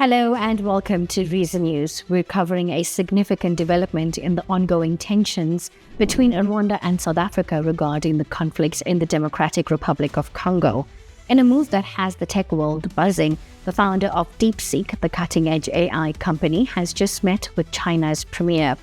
Hello and welcome to Reason News. We're covering a significant development in the ongoing tensions between Rwanda and South Africa regarding the conflicts in the Democratic Republic of Congo. In a move that has the tech world buzzing, the founder of DeepSeek, the cutting-edge AI company, has just met with China's premier.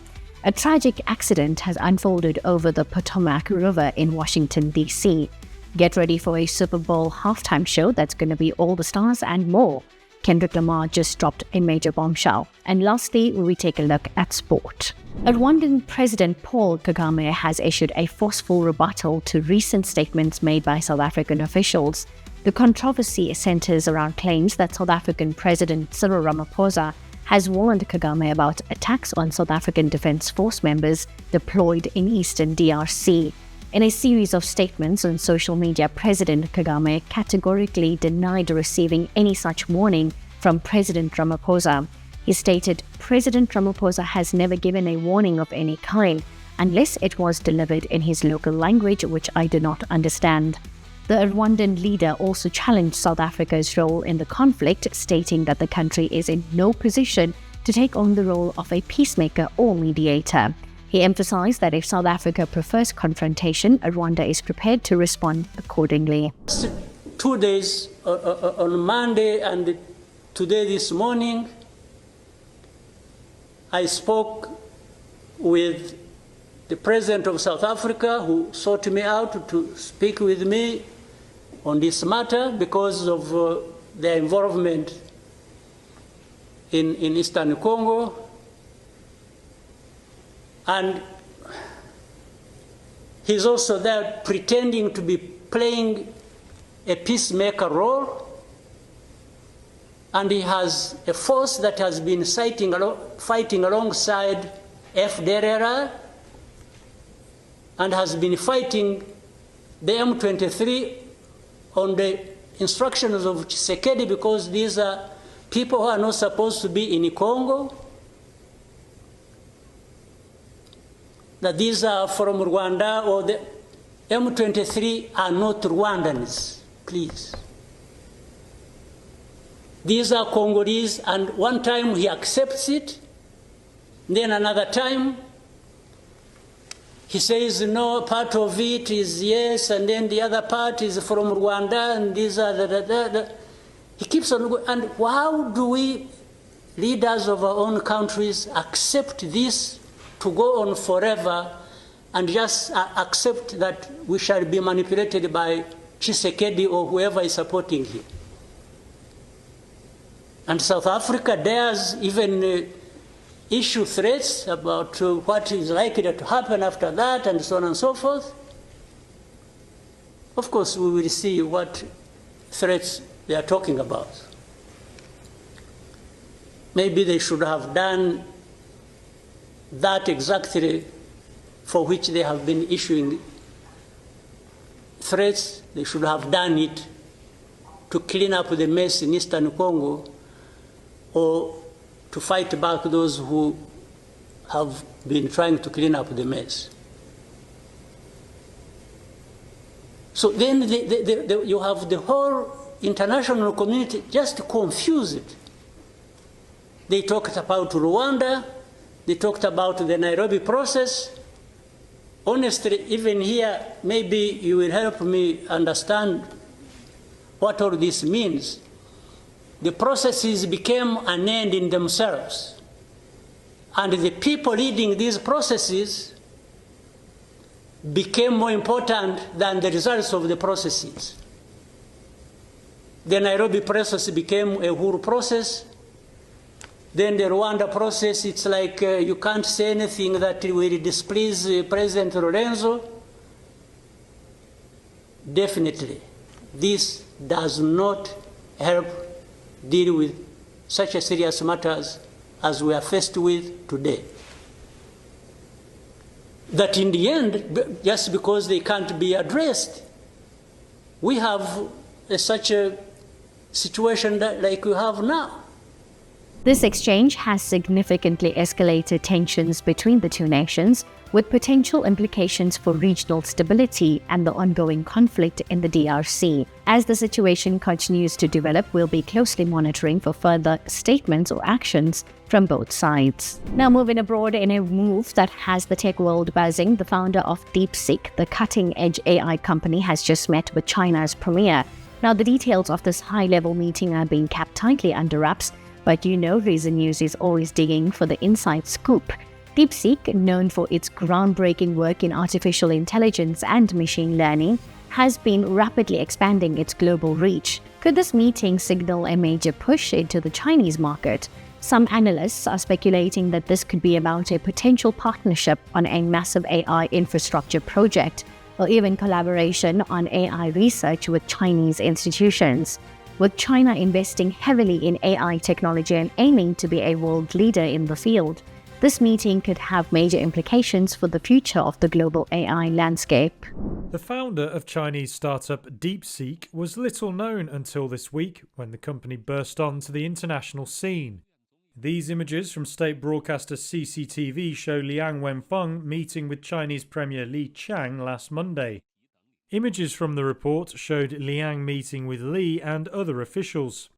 A tragic accident has unfolded over the Potomac River in Washington, D.C. Get ready for a SuperBowl halftime show that's going to be all the stars and more. Kendrick Lamar just dropped a major bombshell. And lastly, we take a look at sport. Rwandan President Paul Kagame has issued a forceful rebuttal to recent statements made by South African officials. The controversy centers around claims that South African President Cyril Ramaphosa has warned Kagame about attacks on South African Defence Force members deployed in eastern DRC. In a series of statements on social media, President Kagame categorically denied receiving any such warning from President Ramaphosa. He stated, "President Ramaphosa has never given a warning of any kind, unless it was delivered in his local language, which I do not understand." The Rwandan leader also challenged South Africa's role in the conflict, stating that the country is in no position to take on the role of a peacemaker or mediator. He emphasized that if South Africa prefers confrontation, Rwanda is prepared to respond accordingly. 2 days on Monday and today this morning, I spoke with the President of South Africa, who sought me out to speak with me on this matter because of their involvement in Eastern Congo. And he's also there pretending to be playing a peacemaker role. And he has a force that has been fighting alongside FDLR and has been fighting the M23 on the instructions of Tshisekedi, because these are people who are not supposed to be in Congo. That these are from Rwanda, or the M23 are not Rwandans, please. These are Congolese, and one time he accepts it, then another time he says no, part of it is yes, and then the other part is from Rwanda, and these are He keeps on going. And how do we, leaders of our own countries, accept this to go on forever and just accept that we shall be manipulated by Tshisekedi or whoever is supporting him? And South Africa dares even issue threats about what is likely to happen after that, and so on and so forth. Of course, we will see what threats they are talking about. Maybe they should have done that exactly for which they have been issuing threats. They should have done it to clean up the mess in Eastern Congo, or to fight back those who have been trying to clean up the mess. So then you have the whole international community just confused. They talked about Rwanda. They talked about the Nairobi process. Honestly, even here, maybe you will help me understand what all this means. The processes became an end in themselves. And the people leading these processes became more important than the results of the processes. The Nairobi process became a Uhuru process. Then the Rwanda process, it's like you can't say anything that will displease President Lorenzo. Definitely, this does not help deal with such a serious matters as we are faced with today. That in the end, just because they can't be addressed, we have such a situation that, like we have now. This exchange has significantly escalated tensions between the two nations, with potential implications for regional stability and the ongoing conflict in the DRC. As the situation continues to develop, we'll be closely monitoring for further statements or actions from both sides. Now moving abroad, in a move that has the tech world buzzing, the founder of DeepSeek, the cutting-edge AI company, has just met with China's premier. Now the details of this high-level meeting are being kept tightly under wraps, but you know Reason News is always digging for the inside scoop. DeepSeek, known for its groundbreaking work in artificial intelligence and machine learning, has been rapidly expanding its global reach. Could this meeting signal a major push into the Chinese market? Some analysts are speculating that this could be about a potential partnership on a massive AI infrastructure project, or even collaboration on AI research with Chinese institutions. With China investing heavily in AI technology and aiming to be a world leader in the field, this meeting could have major implications for the future of the global AI landscape. The founder of Chinese startup DeepSeek was little known until this week, when the company burst onto the international scene. These images from state broadcaster CCTV show Liang Wenfeng meeting with Chinese Premier Li Qiang last Monday. Images from the report showed Liang meeting with Li and other officials.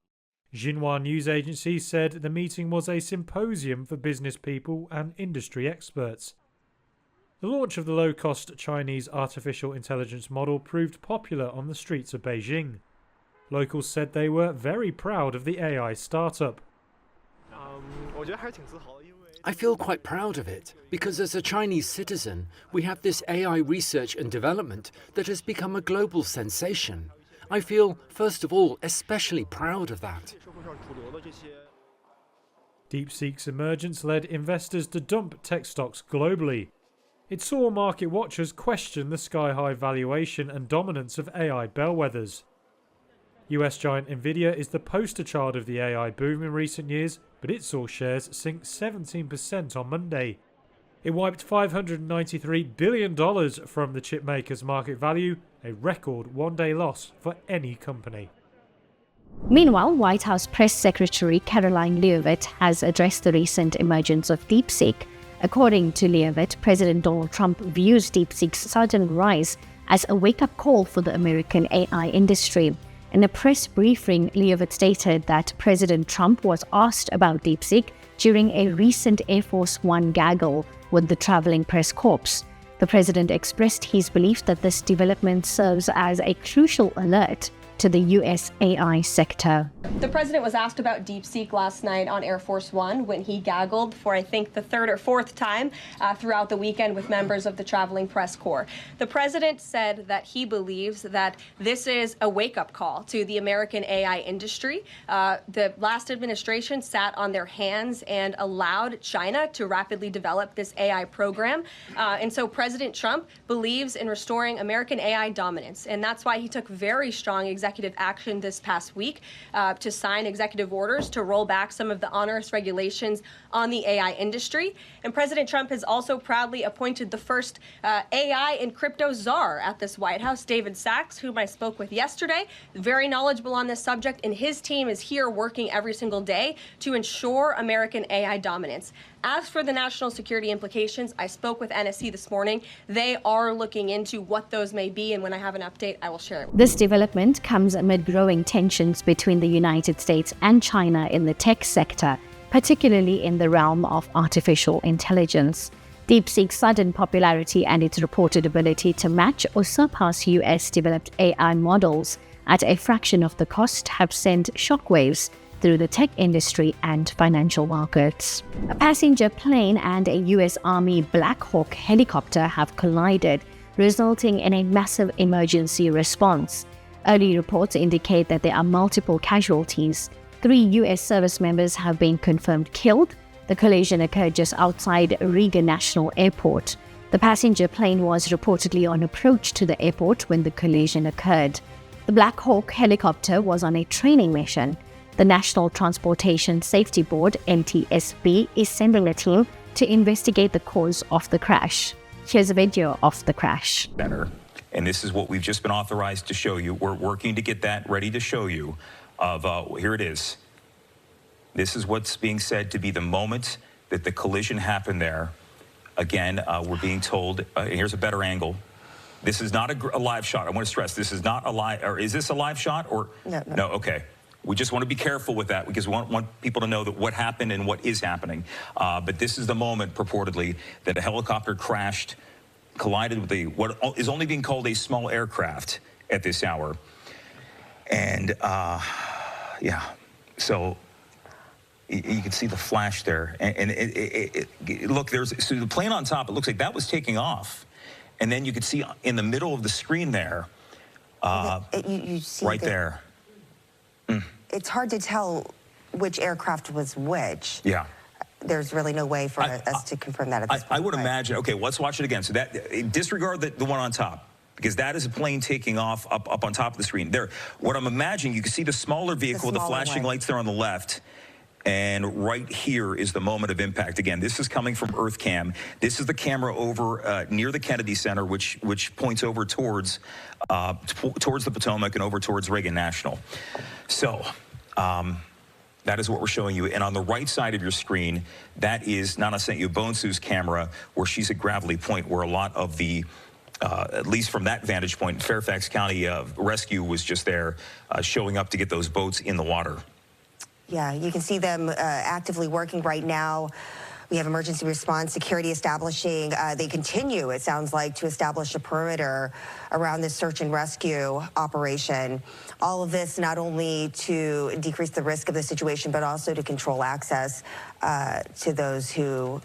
Xinhua news agency said the meeting was a symposium for business people and industry experts. The launch of the low-cost Chinese artificial intelligence model proved popular on the streets of Beijing. Locals said they were very proud of the AI startup. I feel quite proud of it, because as a Chinese citizen, we have this AI research and development that has become a global sensation. I feel, first of all, especially proud of that. DeepSeek's emergence led investors to dump tech stocks globally. It saw market watchers question the sky-high valuation and dominance of AI bellwethers. US giant Nvidia is the poster child of the AI boom in recent years, but it saw shares sink 17% on Monday. It wiped $593 billion from the chipmaker's market value, a record one-day loss for any company. Meanwhile, White House Press Secretary Caroline Leavitt has addressed the recent emergence of DeepSeek. According to Leavitt, President Donald Trump views DeepSeek's sudden rise as a wake-up call for the American AI industry. In a press briefing, Leavitt stated that President Trump was asked about DeepSeek during a recent Air Force One gaggle with the traveling press corps. The president expressed his belief that this development serves as a crucial alert to the U.S. AI sector. The president was asked about DeepSeek last night on Air Force One when he gaggled for, I think, the third or fourth time throughout the weekend with members of the traveling press corps. The president said that he believes that this is a wake-up call to the American AI industry. The last administration sat on their hands and allowed China to rapidly develop this AI program. And so President Trump believes in restoring American AI dominance. And that's why he took very strong executive action this past week to sign executive orders to roll back some of the onerous regulations on the AI industry. And President Trump has also proudly appointed the first AI and crypto czar at this White House, David Sachs, whom I spoke with yesterday, very knowledgeable on this subject, and his team is here working every single day to ensure American AI dominance. As for the national security implications, I spoke with NSC this morning. They are looking into what those may be, and when I have an update, I will share it. This development comes amid growing tensions between the United States and China in the tech sector, particularly in the realm of artificial intelligence. DeepSeek's sudden popularity and its reported ability to match or surpass US-developed AI models at a fraction of the cost have sent shockwaves through the tech industry and financial markets. A passenger plane and a US Army Black Hawk helicopter have collided, resulting in a massive emergency response. Early reports indicate that there are multiple casualties. 3 US service members have been confirmed killed. The collision occurred just outside Riga National Airport. The passenger plane was reportedly on approach to the airport when the collision occurred. The Black Hawk helicopter was on a training mission. The National Transportation Safety Board, NTSB, is sending a team to investigate the cause of the crash. Here's a video of the crash. And this is what we've just been authorized to show you. We're working to get that ready to show you. Here it is. This is what's being said to be the moment that the collision happened there. Again, we're being told, here's a better angle. This is not a live shot. I want to stress, this is not a live, or is this a live shot? Or no, okay. We just want to be careful with that because we want people to know that what happened and what is happening. But this is the moment, purportedly, that a helicopter crashed, collided with what is only being called a small aircraft at this hour. And, yeah, so you can see the flash there. And look, so the plane on top, it looks like that was taking off. And then you could see in the middle of the screen there, you see right there. It's hard to tell which aircraft was which. Yeah. There's really no way for us to confirm that at this point. I would imagine, okay, let's watch it again. So that, disregard the one on top, because that is a plane taking off up on top of the screen. There, what I'm imagining, you can see the smaller vehicle with the flashing lights there on the left. And right here is the moment of impact. Again, this is coming from EarthCam. This is the camera over near the Kennedy Center, which points over towards the Potomac and over towards Reagan National. So that is what we're showing you. And on the right side of your screen, that is Nana St. Ubonsu's camera, where she's at Gravelly Point, where a lot of the at least from that vantage point, Fairfax County Rescue was just there showing up to get those boats in the water. Yeah, you can see them actively working right now. We have emergency response security establishing. They continue, it sounds like, to establish a perimeter around this search and rescue operation. All of this not only to decrease the risk of the situation, but also to control access to those who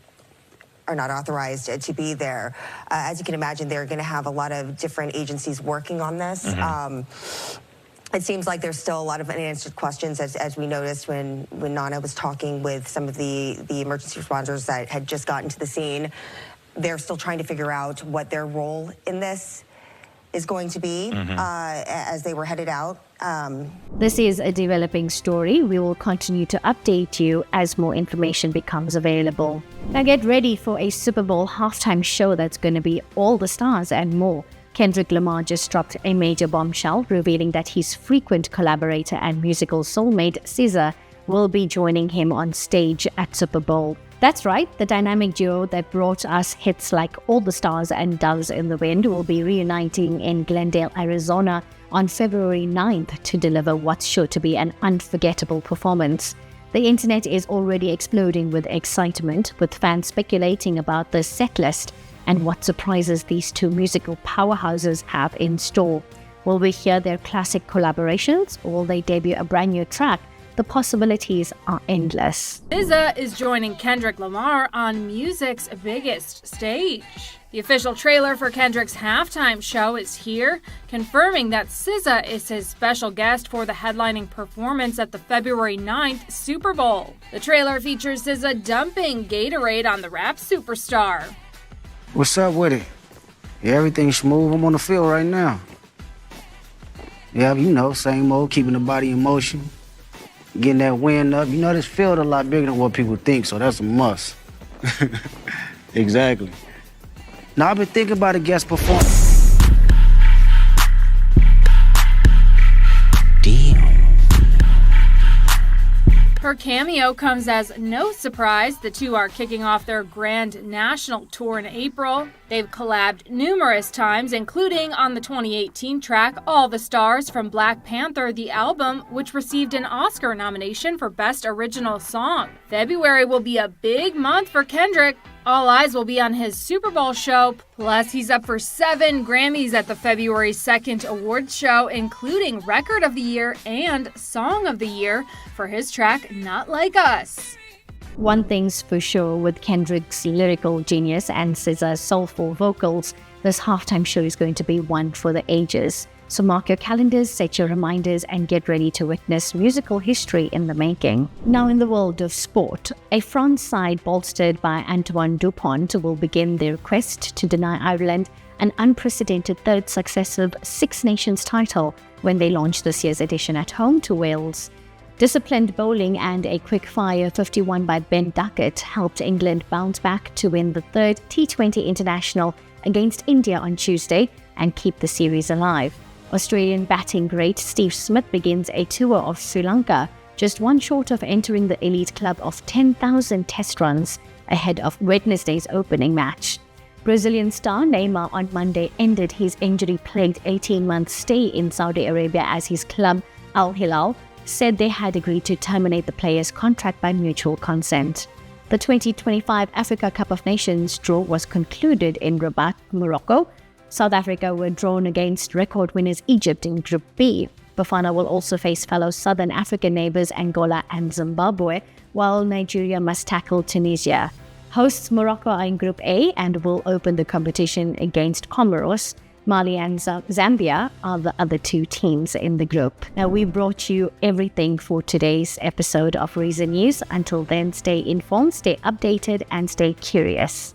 are not authorized to be there. As you can imagine, they're going to have a lot of different agencies working on this. It seems like there's still a lot of unanswered questions, as we noticed when Nana was talking with some of the emergency responders that had just gotten to the scene. They're still trying to figure out what their role in this is going to be as they were headed out. This is a developing story. We will continue to update you as more information becomes available. Now get ready for a Super Bowl halftime show that's going to be all the stars and more. Kendrick Lamar just dropped a major bombshell, revealing that his frequent collaborator and musical soulmate, SZA, will be joining him on stage at Super Bowl. That's right, the dynamic duo that brought us hits like All the Stars and Doves in the Wind will be reuniting in Glendale, Arizona on February 9th to deliver what's sure to be an unforgettable performance. The internet is already exploding with excitement, with fans speculating about the set list and what surprises these two musical powerhouses have in store. Will we hear their classic collaborations, or will they debut a brand new track? The possibilities are endless. SZA is joining Kendrick Lamar on music's biggest stage. The official trailer for Kendrick's halftime show is here, confirming that SZA is his special guest for the headlining performance at the February 9th Super Bowl. The trailer features SZA dumping Gatorade on the rap superstar. What's up with it? Yeah, everything's smooth. I'm on the field right now. Yeah, you know, same old, keeping the body in motion, getting that wind up. You know, this field a lot bigger than what people think, so that's a must. Exactly. Now, I've been thinking about a guest performance. Damn. Her cameo comes as no surprise. The two are kicking off their grand national tour in April. They've collabed numerous times, including on the 2018 track All the Stars from Black Panther, the album, which received an Oscar nomination for Best Original Song. February will be a big month for Kendrick. All eyes will be on his Super Bowl show, plus he's up for 7 Grammys at the February 2nd awards show, including Record of the Year and Song of the Year for his track Not Like Us. One thing's for sure, with Kendrick's lyrical genius and SZA's soulful vocals, this halftime show is going to be one for the ages. So mark your calendars, set your reminders, and get ready to witness musical history in the making. Now in the world of sport, a France side bolstered by Antoine Dupont will begin their quest to deny Ireland an unprecedented third successive Six Nations title when they launch this year's edition at home to Wales. Disciplined bowling and a quick-fire 51 by Ben Duckett helped England bounce back to win the third T20 International against India on Tuesday and keep the series alive. Australian batting great Steve Smith begins a tour of Sri Lanka just one short of entering the elite club of 10,000 test runs ahead of Wednesday's opening match. Brazilian star Neymar on Monday ended his injury-plagued 18-month stay in Saudi Arabia as his club, Al Hilal, said they had agreed to terminate the player's contract by mutual consent. The 2025 Africa Cup of Nations draw was concluded in Rabat, Morocco. South Africa were drawn against record winners Egypt in Group B. Bafana will also face fellow Southern African neighbours Angola and Zimbabwe, while Nigeria must tackle Tunisia. Hosts Morocco are in Group A and will open the competition against Comoros. Mali and Zambia are the other two teams in the group. Now, we brought you everything for today's episode of Reason News. Until then, stay informed, stay updated, and stay curious.